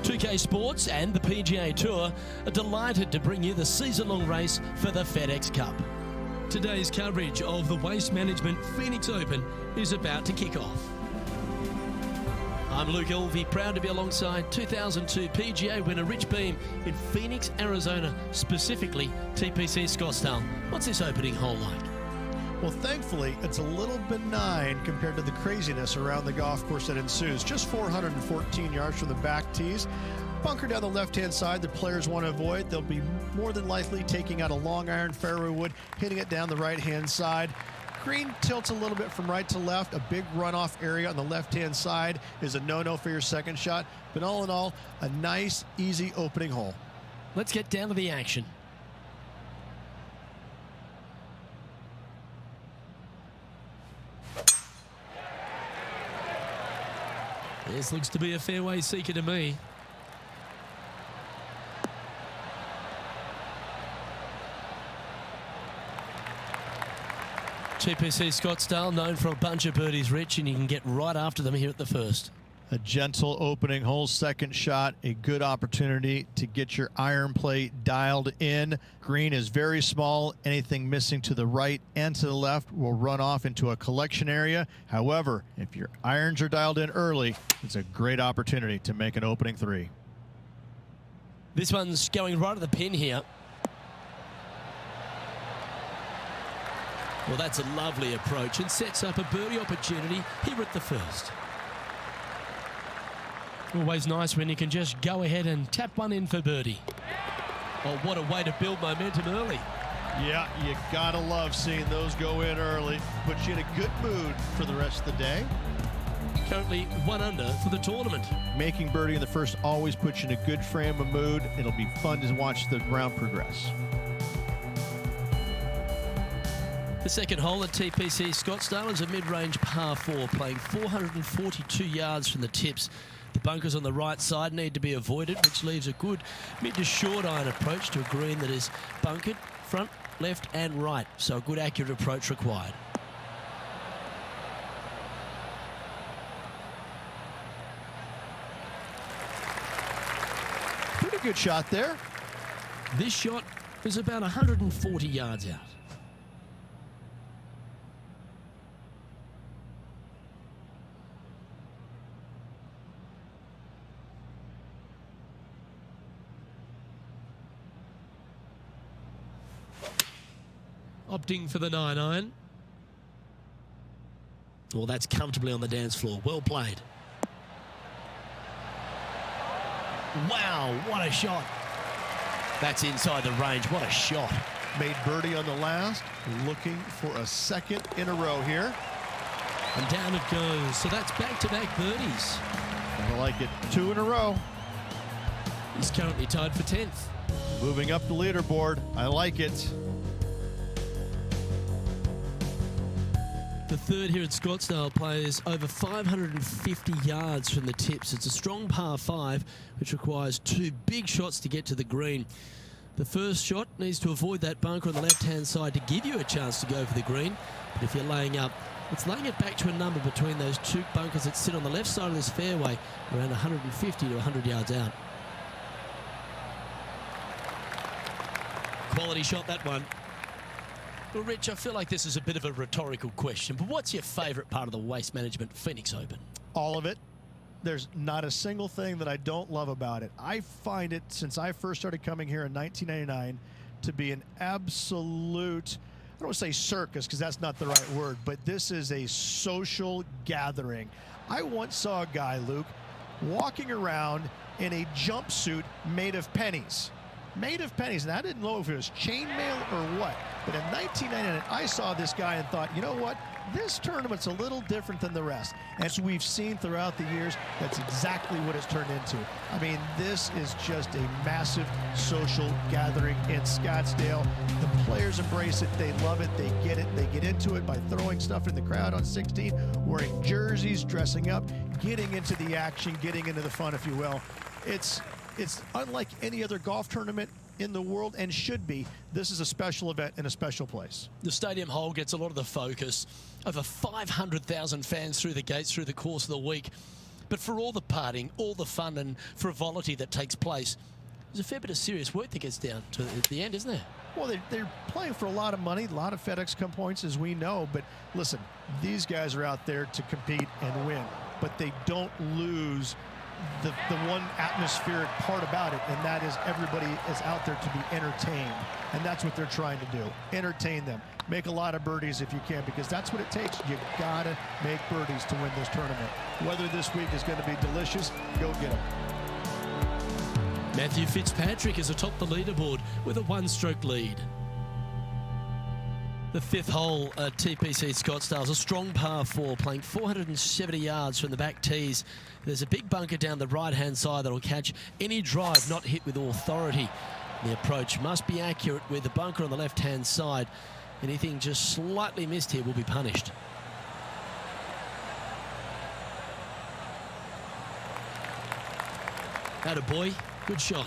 2K Sports and the PGA Tour are delighted to bring you the season-long race for the FedEx Cup. Today's coverage of the Waste Management Phoenix Open is about to kick off. I'm Luke Elvey, proud to be alongside 2002 PGA winner Rich Beem in Phoenix, Arizona, specifically TPC Scottsdale. What's this opening hole like? Well, thankfully, it's a little benign compared to the craziness around the golf course that ensues. Just 414 yards from the back tees. Bunker down the left-hand side, the players want to avoid. They'll be more than likely taking out a long iron fairway wood, hitting it down the right-hand side. Green tilts a little bit from right to left. A big runoff area on the left-hand side is a no-no for your second shot. But all in all, a nice, easy opening hole. Let's get down to the action. This looks to be a fairway seeker to me. TPC Scottsdale, known for a bunch of birdies, Rich, and you can get right after them here at the first. A gentle opening hole, second shot, a good opportunity to get your iron play dialed in. Green is very small. Anything missing to the right and to the left will run off into a collection area. However, if your irons are dialed in early, it's a great opportunity to make an opening three. This one's going right at the pin here. Well, that's a lovely approach and sets up a birdie opportunity here at the first. Always nice when you can just go ahead and tap one in for birdie. Oh, what a way to build momentum early. Yeah, you gotta love seeing those go in early. Puts you in a good mood for the rest of the day. Currently 1 under for the tournament. Making birdie in the first always puts you in a good frame of mood. It'll be fun to watch the round progress. The second hole at TPC Scottsdale is a mid-range par 4, playing 442 yards from the tips. The bunkers on the right side need to be avoided, which leaves a good mid to short iron approach to a green that is bunkered front, left and right. So a good accurate approach required. Pretty good shot there. This shot is about 140 yards out. Opting for the 9-iron. Well, that's comfortably on the dance floor. Well played. Wow, what a shot. That's inside the range. What a shot. Made birdie on the last. Looking for a second in a row here. And down it goes. So that's back-to-back birdies. I like it. 2 in a row. He's currently tied for 10th. Moving up the leaderboard. I like it. The third here at Scottsdale plays over 550 yards from the tips. It's a strong par 5, which requires 2 big shots to get to the green. The first shot needs to avoid that bunker on the left-hand side to give you a chance to go for the green. But if you're laying up, it's laying it back to a number between those 2 bunkers that sit on the left side of this fairway, around 150 to 100 yards out. Quality shot, that one. Well, Rich, I feel like this is a bit of a rhetorical question, but what's your favourite part of the Waste Management Phoenix Open? All of it. There's not a single thing that I don't love about it. I find it, since I first started coming here in 1999, to be an absolute, I don't want to say circus because that's not the right word, but this is a social gathering. I once saw a guy, Luke, walking around in a jumpsuit made of pennies. Made of pennies, and I didn't know if it was chainmail or what. But in 1999, I saw this guy and thought, you know what? This tournament's a little different than the rest. As we've seen throughout the years, that's exactly what it's turned into. I mean, this is just a massive social gathering in Scottsdale. The players embrace it. They love it. They get it. They get into it by throwing stuff in the crowd on 16, wearing jerseys, dressing up, getting into the action, getting into the fun, if you will. It's unlike any other golf tournament in the world, and should be. This is a special event in a special place. The stadium hole gets a lot of the focus. Over 500,000 fans through the gates through the course of the week. But for all the partying, all the fun and frivolity that takes place, there's a fair bit of serious work that gets down to the end, isn't there? Well, they're playing for a lot of money, a lot of FedEx Cup points, as we know. But listen, these guys are out there to compete and win. But they don't lose the one atmospheric part about it, and that is everybody is out there to be entertained. And that's what they're trying to do. Entertain them. Make a lot of birdies if you can, because that's what it takes. You gotta make birdies to win this tournament. Whether this week is going to be delicious, go get them. Matthew Fitzpatrick is atop the leaderboard with a one-stroke lead. The fifth hole at TPC Scottsdale's a strong par 4, playing 470 yards from the back tees. There's a big bunker down the right-hand side that will catch any drive not hit with authority. The approach must be accurate with the bunker on the left-hand side. Anything just slightly missed here will be punished. Attaboy, good shot.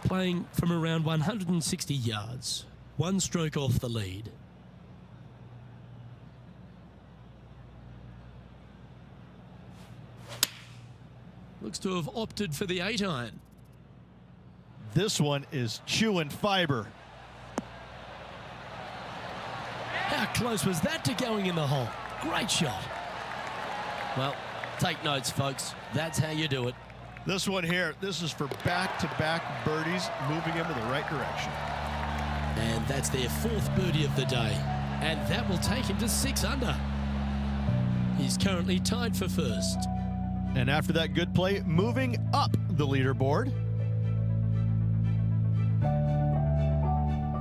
Playing from around 160 yards. One stroke off the lead. Looks to have opted for the 8-iron. This one is chewing fiber. How close was that to going in the hole? Great shot. Well, take notes, folks. That's how you do it. This one here, this is for back-to-back birdies, moving him in the right direction. And that's their fourth birdie of the day. And that will take him to 6 under. He's currently tied for first. And after that good play, moving up the leaderboard.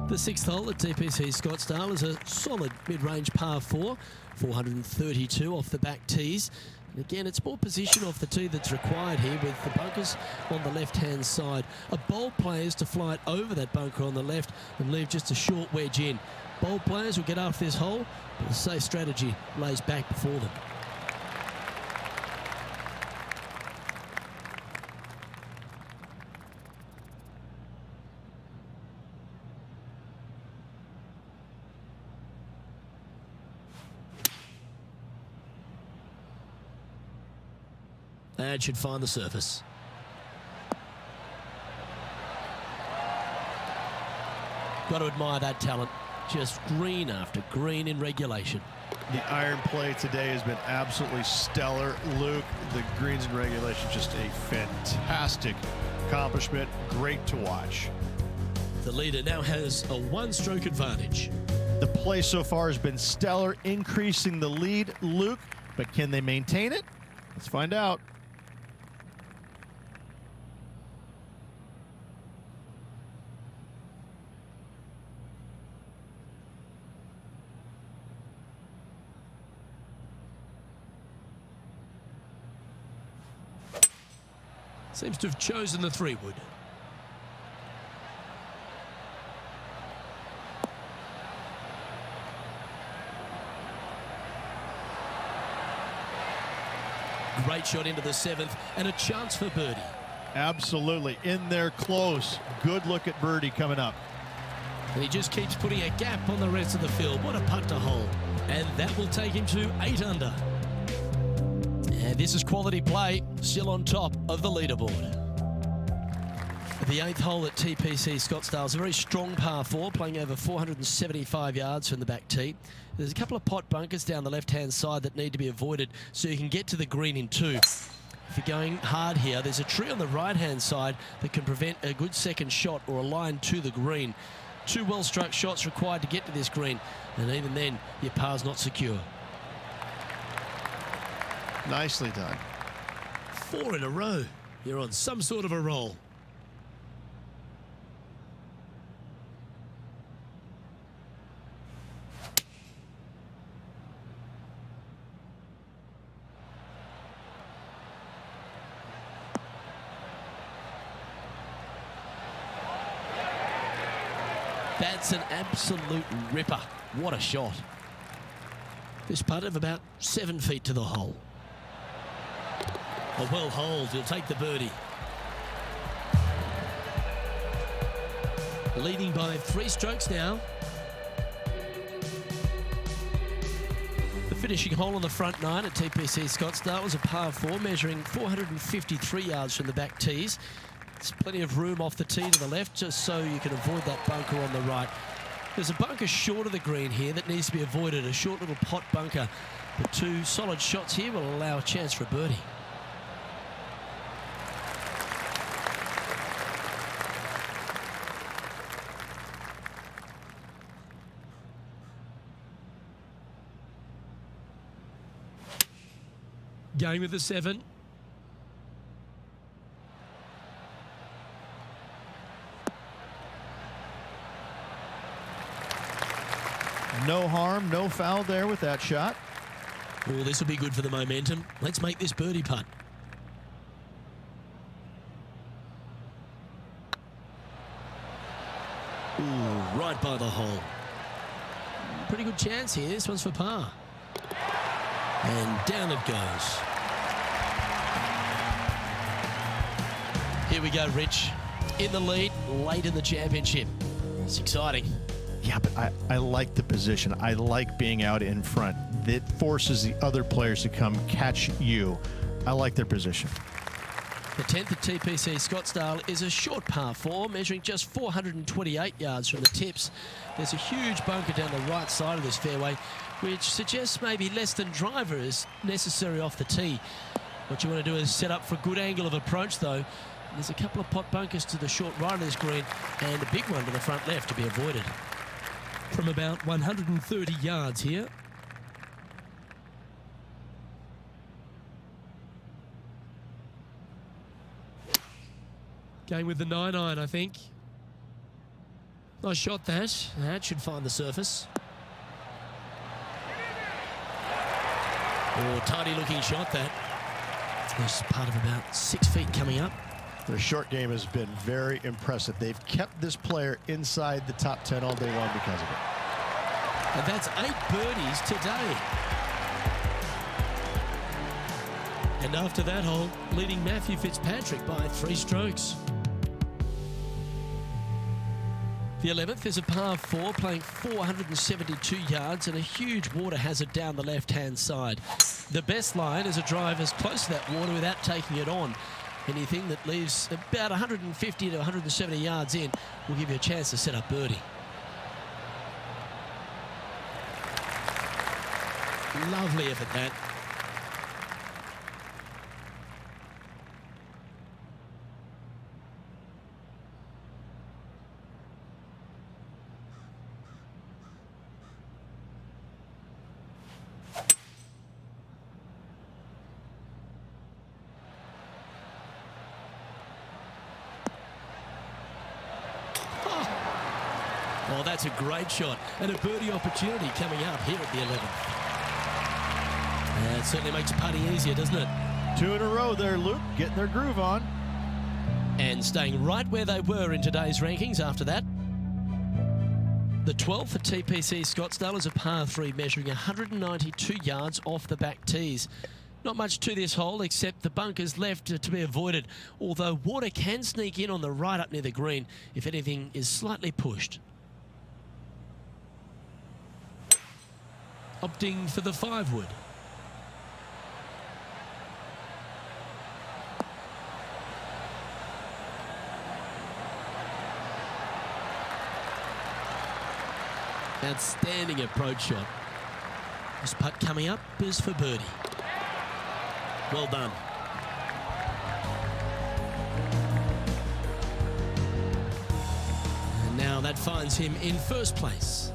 The sixth hole at TPC Scottsdale is a solid mid-range par 4, 432 off the back tees. And again, it's more position off the tee that's required here, with the bunkers on the left-hand side. A bold player is to fly it over that bunker on the left and leave just a short wedge in. Bold players will get after this hole, but a safe strategy lays back before them. And should find the surface. Got to admire that talent. Just green after green in regulation. The iron play today has been absolutely stellar. Luke, the greens in regulation, just a fantastic accomplishment. Great to watch. The leader now has a one-stroke advantage. The play so far has been stellar, increasing the lead, Luke, but can they maintain it? Let's find out. Seems to have chosen the 3-wood. Great shot into the 7th and a chance for birdie. Absolutely. In there close. Good look at birdie coming up. And he just keeps putting a gap on the rest of the field. What a putt to hole. And that will take him to 8 under. And this is quality play, still on top of the leaderboard. The 8th hole at TPC Scottsdale is a very strong par 4, playing over 475 yards from the back tee. There's a couple of pot bunkers down the left-hand side that need to be avoided so you can get to the green in 2. If you're going hard here, there's a tree on the right-hand side that can prevent a good second shot or a line to the green. 2 well-struck shots required to get to this green, and even then, your par's not secure. Nicely done. 4 in a row. You're on some sort of a roll. That's an absolute ripper. What a shot. This putt of about 7 feet to the hole. A well hold, he'll take the birdie. Leading by 3 strokes now. The finishing hole on the front nine at TPC Scottsdale was a par 4, measuring 453 yards from the back tees. There's plenty of room off the tee to the left, just so you can avoid that bunker on the right. There's a bunker short of the green here that needs to be avoided, a short little pot bunker. But 2 solid shots here will allow a chance for a birdie. Going with the 7. No harm, no foul there with that shot. Oh, this will be good for the momentum. Let's make this birdie putt. Ooh, right by the hole. Pretty good chance here. This one's for par. And down it goes. Here we go, Rich. In the lead, late in the championship. It's exciting. Yeah, but I like the position. I like being out in front. It forces the other players to come catch you. I like their position. The 10th at TPC Scottsdale is a short par 4, measuring just 428 yards from the tips. There's a huge bunker down the right side of this fairway, which suggests maybe less than driver is necessary off the tee. What you want to do is set up for a good angle of approach, though. There's a couple of pot bunkers to the short right of this green and a big one to the front left to be avoided. From about 130 yards here. Going with the 9-iron, I think. Nice shot, that. That should find the surface. Oh, tidy looking shot, that. There's part of about 6 feet coming up. Their short game has been very impressive. They've kept this player inside the top 10 all day long because of it. And that's 8 birdies today. And after that hole, leading Matthew Fitzpatrick by 3 strokes. The 11th is a par 4, playing 472 yards and a huge water hazard down the left-hand side. The best line is a drive as close to that water without taking it on. Anything that leaves about 150 to 170 yards in will give you a chance to set up birdie. Lovely effort, that. Oh, that's a great shot and a birdie opportunity coming up here at the 11th. It certainly makes putting easier, doesn't it? 2 in a row there, Luke, getting their groove on. And staying right where they were in today's rankings after that. The 12th at TPC Scottsdale is a par 3, measuring 192 yards off the back tees. Not much to this hole except the bunkers left to be avoided, although water can sneak in on the right up near the green if anything is slightly pushed. Opting for the 5-wood. Outstanding approach shot. This putt coming up is for birdie. Well done. And now that finds him in first place.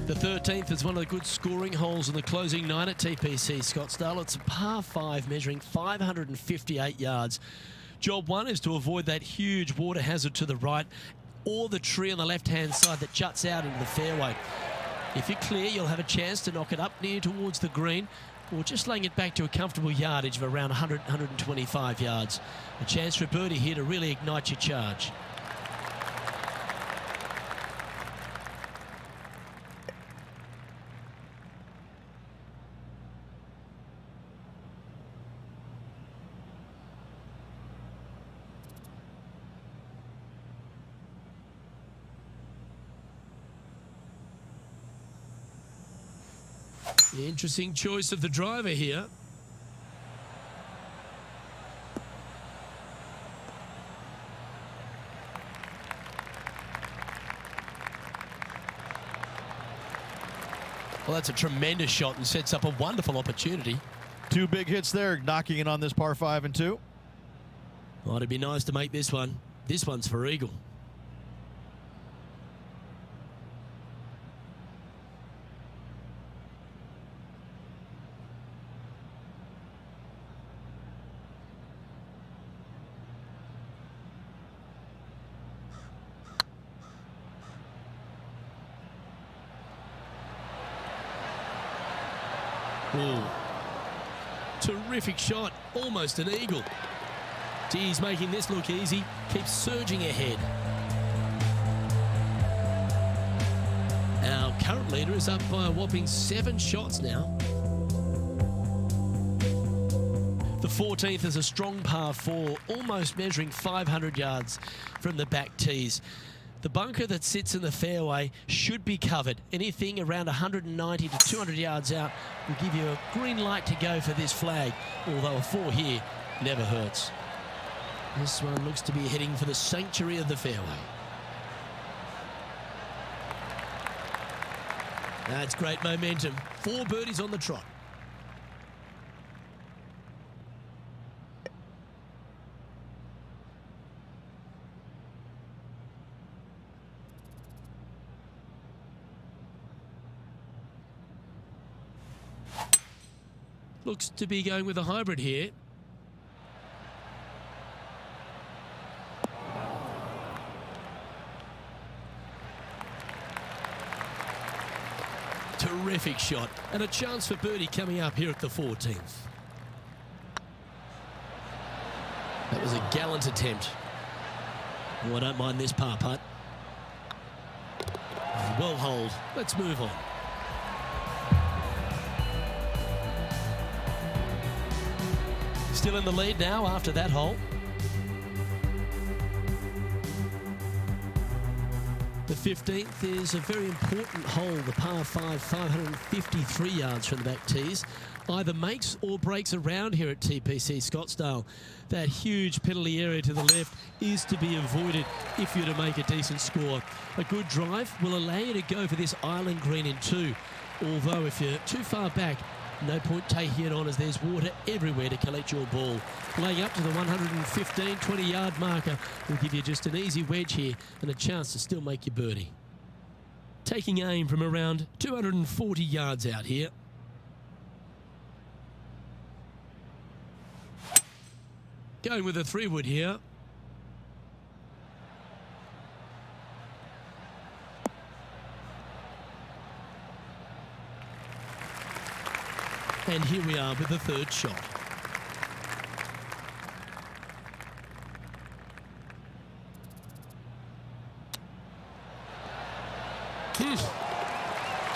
The 13th is one of the good scoring holes in the closing 9 at TPC Scottsdale. It's a par 5, measuring 558 yards. Job 1 is to avoid that huge water hazard to the right or the tree on the left-hand side that juts out into the fairway. If you're clear, you'll have a chance to knock it up near towards the green or just laying it back to a comfortable yardage of around 100, 125 yards. A chance for a birdie here to really ignite your charge. The interesting choice of the driver here. Well, that's a tremendous shot and sets up a wonderful opportunity. 2 big hits there, knocking in on this par 5 and 2. Well, it'd be nice to make this one. This one's for eagle. Ooh. Terrific shot, almost an eagle. He's making this look easy, keeps surging ahead. Our current leader is up by a whopping 7 shots now. The 14th is a strong par 4, almost measuring 500 yards from the back tees. The bunker that sits in the fairway should be covered. Anything around 190 to 200 yards out will give you a green light to go for this flag, although a 4 here never hurts. This one looks to be heading for the sanctuary of the fairway. That's great momentum. 4 birdies on the trot. Looks to be going with a hybrid here. Terrific shot and a chance for birdie coming up here at the 14th. That was a gallant attempt. Oh, I don't mind this par putt. Well holed. Let's move on. Still in the lead now after that hole. The 15th is a very important hole, the par 5, 553 yards from the back tees. Either makes or breaks around here at TPC Scottsdale. That huge penalty area to the left is to be avoided if you're to make a decent score. A good drive will allow you to go for this island green in 2. Although if you're too far back, no point taking it on as there's water everywhere to collect your ball. Laying up to the 115, 20-yard marker will give you just an easy wedge here and a chance to still make your birdie. Taking aim from around 240 yards out here. Going with a 3-wood here. And here we are with the 3rd shot.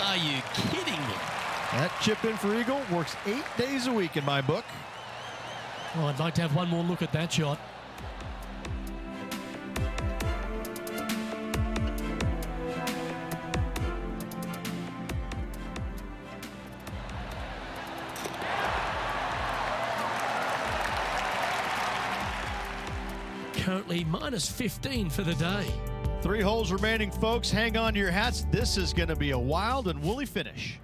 Are you kidding me? That chip in for eagle works 8 days a week in my book. Oh, I'd like to have one more look at that shot. Currently minus 15 for the day. 3 holes remaining, folks. Hang on to your hats. This is going to be a wild and woolly finish.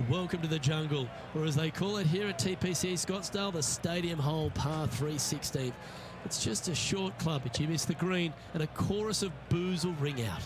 Welcome to the jungle, or as they call it here at TPC Scottsdale, the Stadium Hole Par 3 16th. It's just a short club, but you miss the green, and a chorus of boos will ring out.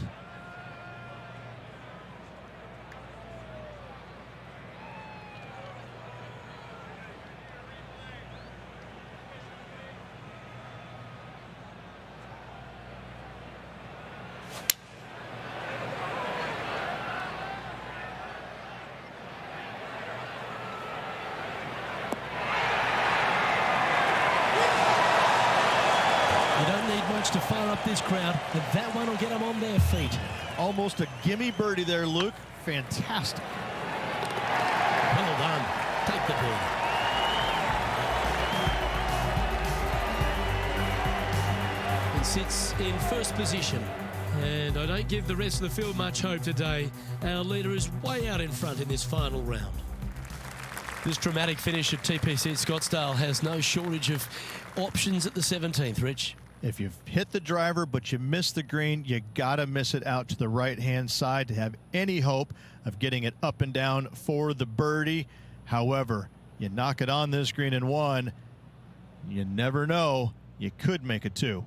To fire up this crowd, and that one will get them on their feet. Almost a gimme birdie there, Luke. Fantastic. Well done. Take the birdie. And sits in first position And I don't give the rest of the field much hope today. Our leader is way out in front in this final round. This dramatic finish at TPC at Scottsdale has no shortage of options at the 17th, Rich. If you've hit the driver but you miss the green, you gotta miss it out to the right-hand side to have any hope of getting it up and down for the birdie. However, you knock it on this green in one, you never know, you could make it two.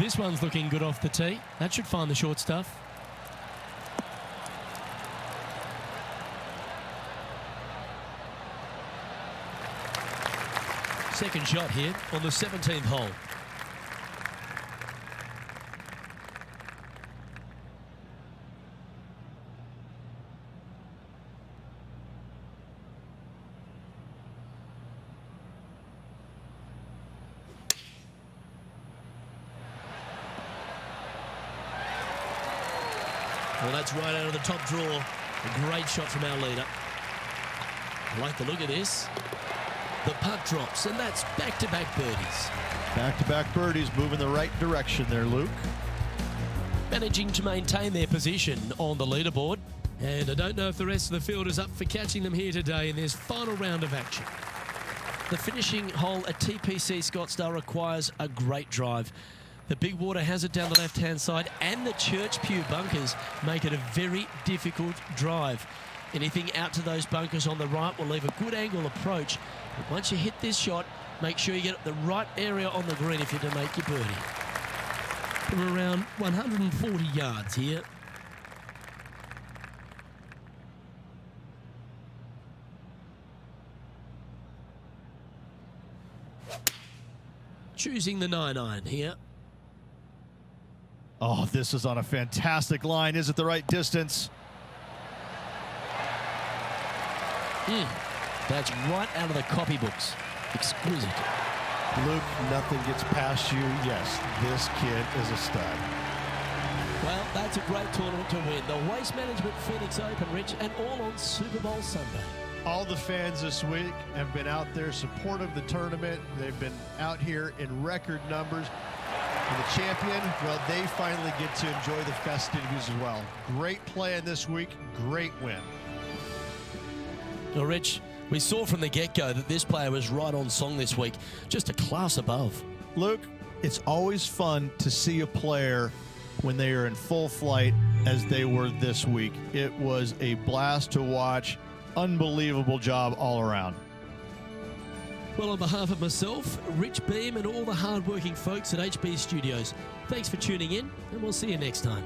This one's looking good off the tee. That should find the short stuff. Second shot here on the 17th hole. Well, that's right out of the top draw. A great shot from our leader. I like the look of this. The putt drops, and that's back-to-back birdies. Back-to-back birdies, moving the right direction there, Luke. Managing to maintain their position on the leaderboard. And I don't know if the rest of the field is up for catching them here today in this final round of action. The finishing hole at TPC Scottsdale requires a great drive. The big water has it down the left-hand side, and the Church Pew bunkers make it a very difficult drive. Anything out to those bunkers on the right will leave a good angle approach. But once you hit this shot, make sure you get the right area on the green if you're to make your birdie. From around 140 yards here. Choosing the 9-iron here. Oh, this is on a fantastic line. Is it the right distance? That's right out of the copybooks. Exquisite. Luke, nothing gets past you. Yes, this kid is a stud. Well, that's a great tournament to win. The Waste Management Phoenix Open, Rich, and all on Super Bowl Sunday. All the fans this week have been out there supportive of the tournament. They've been out here in record numbers. And the champion, well, they finally get to enjoy the festivities as well. Great play in this week, great win. Well, Rich, we saw from the get-go that this player was right on song this week, just a class above. Luke, it's always fun to see a player when they are in full flight as they were this week. It was a blast to watch. Unbelievable job all around. Well, on behalf of myself, Rich Beam, and all the hard-working folks at HB Studios, thanks for tuning in, and we'll see you next time.